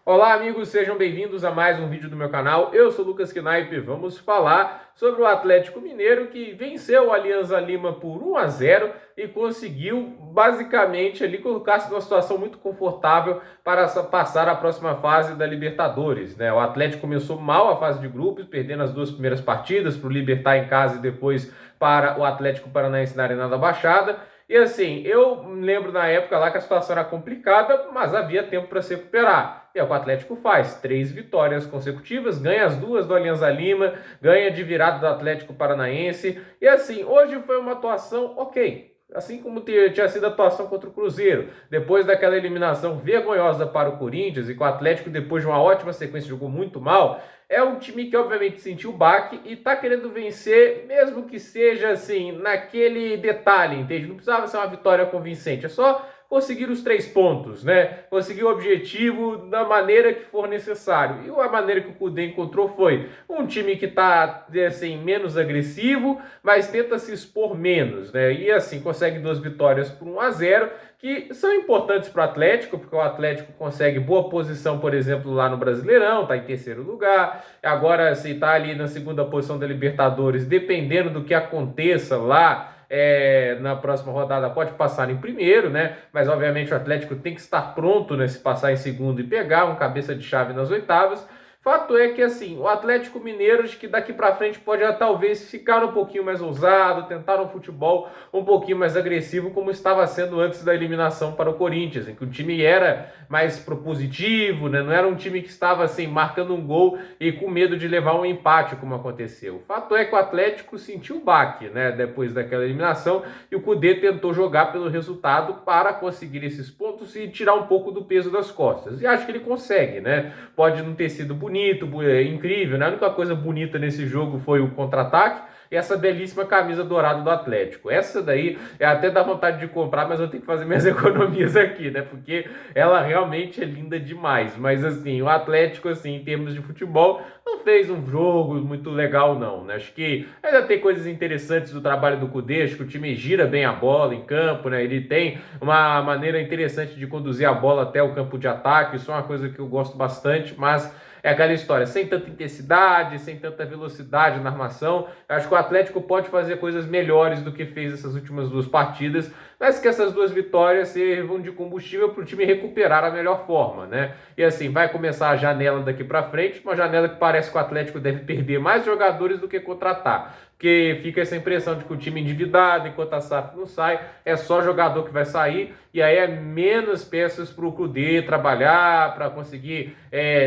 Olá amigos, sejam bem-vindos a mais um vídeo do meu canal. Eu sou Lucas Knaip. Vamos falar sobre o Atlético Mineiro que venceu o Alianza Lima por 1-0 e conseguiu basicamente ali colocar-se numa situação muito confortável para passar a próxima fase da Libertadores, né? O Atlético começou mal a fase de grupos, perdendo as duas primeiras partidas para o Libertad em casa e depois para o Atlético Paranaense na Arena da Baixada. E assim, eu lembro na época lá que a situação era complicada, mas havia tempo para se recuperar. E é o que o Atlético faz: 3 vitórias consecutivas, ganha as duas do Alianza Lima, ganha de virada do Atlético Paranaense. E assim, hoje foi uma atuação ok. Assim como tinha sido a atuação contra o Cruzeiro, depois daquela eliminação vergonhosa para o Corinthians, e que o Atlético, depois de uma ótima sequência, jogou muito mal. É um time que obviamente sentiu o baque e tá querendo vencer, mesmo que seja assim, naquele detalhe, entende? Não precisava ser uma vitória convincente, é só conseguir os 3 pontos, né? Conseguir o objetivo da maneira que for necessário. E a maneira que o Kudê encontrou foi um time que tá assim, menos agressivo, mas tenta se expor menos, né? E assim consegue 2 vitórias por 1-0, que são importantes para o Atlético, porque o Atlético consegue boa posição, por exemplo, lá no Brasileirão, tá em terceiro lugar. Agora, se tá ali na segunda posição da Libertadores, dependendo do que aconteça lá, na próxima rodada pode passar em primeiro, né? Mas obviamente o Atlético tem que estar pronto, né, se passar em segundo e pegar um cabeça de chave nas oitavas. Fato é que assim, o Atlético Mineiro, acho que daqui para frente pode talvez ficar um pouquinho mais ousado, tentar um futebol um pouquinho mais agressivo, como estava sendo antes da eliminação para o Corinthians, em que o time era mais propositivo, né? Não era um time que estava assim marcando um gol e com medo de levar um empate, como aconteceu. O fato é que o Atlético sentiu o baque, né, depois daquela eliminação, e o Kudê tentou jogar pelo resultado para conseguir esses pontos e tirar um pouco do peso das costas. E acho que ele consegue, né? Pode não ter sido bonito, incrível, né? A única coisa bonita nesse jogo foi o contra-ataque e essa belíssima camisa dourada do Atlético. Essa daí é até dá vontade de comprar, mas eu tenho que fazer minhas economias aqui, né? Porque ela realmente é linda demais. Mas assim, o Atlético, assim, em termos de futebol, não fez um jogo muito legal, não, né? Acho que ainda tem coisas interessantes do trabalho do Kudê. Acho que o time gira bem a bola em campo, né? Ele tem uma maneira interessante de conduzir a bola até o campo de ataque. Isso é uma coisa que eu gosto bastante, mas é aquela história, sem tanta intensidade, sem tanta velocidade na armação. Eu acho que o Atlético pode fazer coisas melhores do que fez essas últimas 2 partidas, mas que essas 2 vitórias sirvam de combustível para o time recuperar a melhor forma, né? E assim, vai começar a janela daqui para frente, uma janela que parece que o Atlético deve perder mais jogadores do que contratar, porque fica essa impressão de que o time endividado, enquanto a SAF não sai, é só jogador que vai sair, e aí é menos peças para o Kudê trabalhar, para conseguir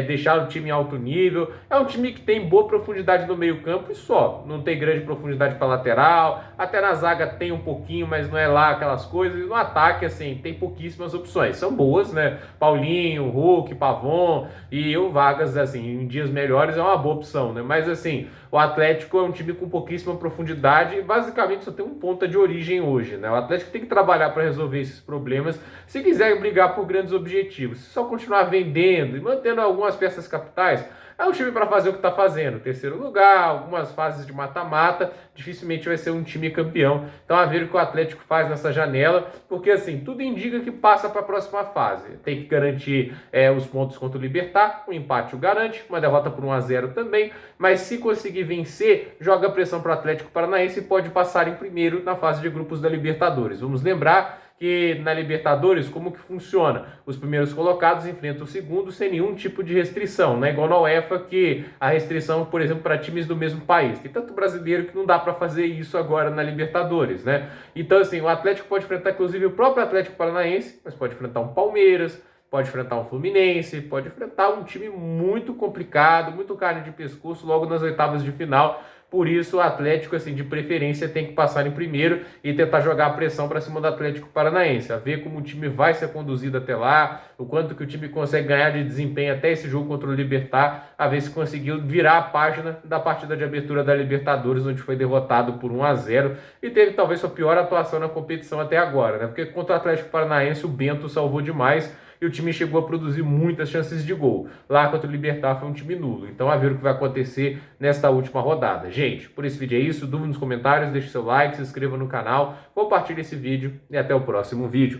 deixar o time em alto nível. É um time que tem boa profundidade no meio campo e só, não tem grande profundidade para lateral, até na zaga tem um pouquinho, mas não é lá aquelas coisas, e no ataque, assim, tem pouquíssimas opções, são boas, né? Paulinho, Hulk, Pavon e o Vargas, assim, em dias melhores é uma boa opção, né? Mas assim, o Atlético é um time com pouquíssima profundidade e basicamente só tem um ponta de origem hoje, né? O Atlético tem que trabalhar para resolver esses problemas se quiser brigar por grandes objetivos. Se só continuar vendendo e mantendo algumas peças capitais, é um time para fazer o que está fazendo. Terceiro lugar, algumas fases de mata-mata, dificilmente vai ser um time campeão. Então a ver o que o Atlético faz nessa janela, porque assim, tudo indica que passa para a próxima fase. Tem que garantir os pontos contra o Libertad, um empate o garante, uma derrota por 1-0 também, mas se conseguir vencer, joga pressão para o Atlético Paranaense e pode passar em primeiro na fase de grupos da Libertadores. Vamos lembrar que na Libertadores, como que funciona? Os primeiros colocados enfrentam o segundo sem nenhum tipo de restrição, não é igual na UEFA que a restrição, por exemplo, para times do mesmo país. Tem tanto brasileiro que não dá para fazer isso agora na Libertadores, né? Então, assim, o Atlético pode enfrentar, inclusive, o próprio Atlético Paranaense, mas pode enfrentar um Palmeiras, pode enfrentar um Fluminense, pode enfrentar um time muito complicado, muito carne de pescoço logo nas oitavas de final. Por isso, o Atlético, assim, de preferência, tem que passar em primeiro e tentar jogar a pressão para cima do Atlético Paranaense. A ver como o time vai ser conduzido até lá, o quanto que o time consegue ganhar de desempenho até esse jogo contra o Libertad, a ver se conseguiu virar a página da partida de abertura da Libertadores, onde foi derrotado por 1-0 e teve talvez sua pior atuação na competição até agora, né? Porque contra o Atlético Paranaense o Bento salvou demais e o time chegou a produzir muitas chances de gol. Lá contra o Libertad foi um time nulo. Então a ver o que vai acontecer nesta última rodada. Gente, por esse vídeo é isso. Dúvida nos comentários, deixe seu like, se inscreva no canal, compartilhe esse vídeo e até o próximo vídeo.